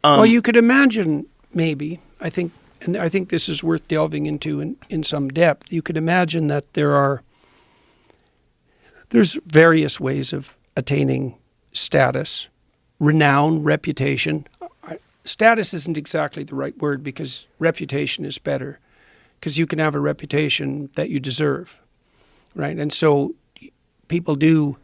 Well, you could imagine maybe, I think this is worth delving into in some depth. You could imagine that there's various ways of attaining status, renown, reputation. Status isn't exactly the right word because reputation is better, because you can have a reputation that you deserve, right? And so people do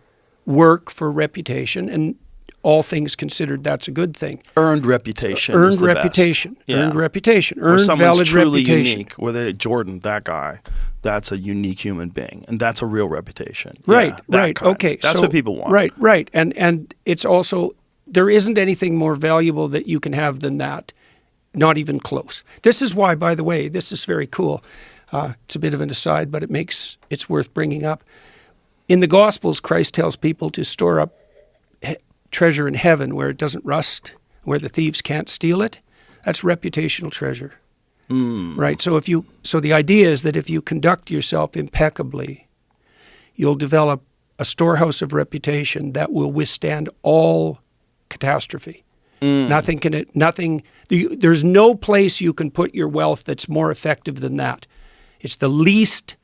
work for reputation, and all things considered, that's a good thing. Earned reputation. Earned reputation. Earned reputation. Earned valid truly reputation. Unique. Whether Jordan, that guy, that's a unique human being, and that's a real reputation. Right. Yeah, right. kind. Okay. That's so, what people want. Right. Right. And it's also, there isn't anything more valuable that you can have than that. Not even close. This is why, by the way, this is very cool. It's a bit of an aside, but it's worth bringing up. In the Gospels, Christ tells people to store up treasure in heaven where it doesn't rust, where the thieves can't steal it. That's reputational treasure, right? So the idea is that if you conduct yourself impeccably, you'll develop a storehouse of reputation that will withstand all catastrophe. There's no place you can put your wealth that's more effective than that. It's the least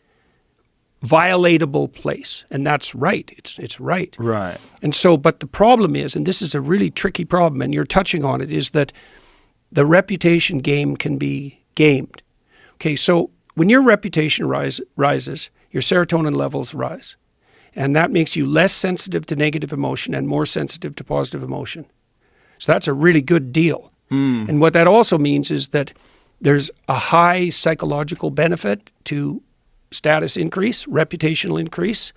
violatable place, and that's right. It's right. Right. And so, but the problem is, and this is a really tricky problem, and you're touching on it, is that the reputation game can be gamed. Okay, so when your reputation rises, your serotonin levels rise, and that makes you less sensitive to negative emotion and more sensitive to positive emotion. So that's a really good deal. And what that also means is that there's a high psychological benefit to status increase, reputational increase,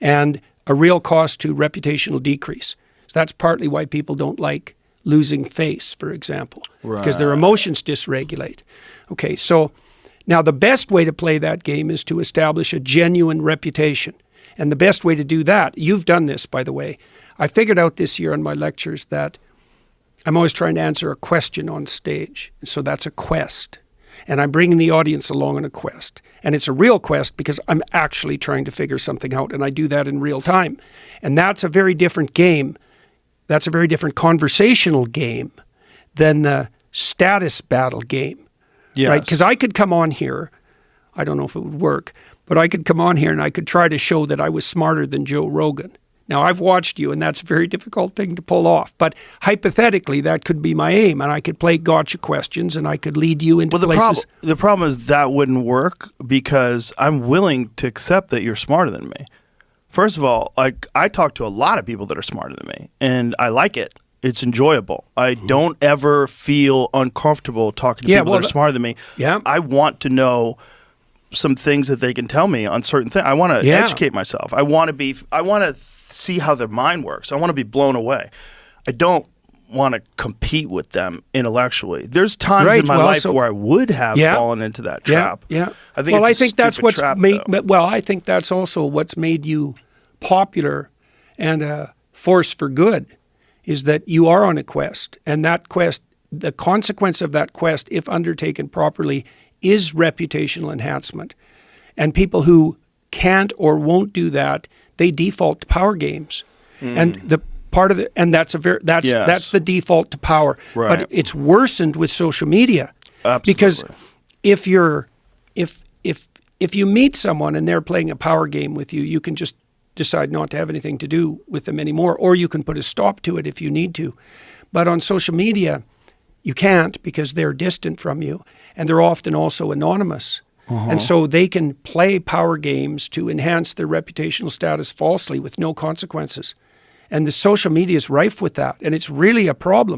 and a real cost to reputational decrease. So that's partly why people don't like losing face, for example, because their emotions dysregulate. Okay, so now the best way to play that game is to establish a genuine reputation. And the best way to do that, you've done this, by the way. I figured out this year in my lectures that I'm always trying to answer a question on stage. So that's a quest. And I'm bringing the audience along on a quest. And it's a real quest because I'm actually trying to figure something out, and I do that in real time. And that's a very different game. That's a very different conversational game than the status battle game. Yes. Right? Because I could come on here, I don't know if it would work, but I could come on here and I could try to show that I was smarter than Joe Rogan. Now, I've watched you, and that's a very difficult thing to pull off. But hypothetically, that could be my aim, and I could play gotcha questions, and I could lead you into places. The problem is that wouldn't work because I'm willing to accept that you're smarter than me. First of all, I talk to a lot of people that are smarter than me, and I like it. It's enjoyable. I don't ever feel uncomfortable talking to people that are smarter than me. Yeah. I want to know some things that they can tell me on certain things. I want to educate myself. I want to see how their mind works. I want to be blown away. I don't want to compete with them intellectually. There's times in my life where I would have fallen into that trap. Yeah. I think that's what's made. Well, I think that's also what's made you popular and a force for good, is that you are on a quest, and that quest, the consequence of that quest, if undertaken properly, is reputational enhancement. And people who can't or won't do that, they default to power games, and that's the default to power. Right. But it's worsened with social media. Absolutely. Because if you meet someone and they're playing a power game with you, you can just decide not to have anything to do with them anymore, or you can put a stop to it if you need to. But on social media, you can't, because they're distant from you, and they're often also anonymous. And so they can play power games to enhance their reputational status falsely with no consequences. And the social media is rife with that, and it's really a problem.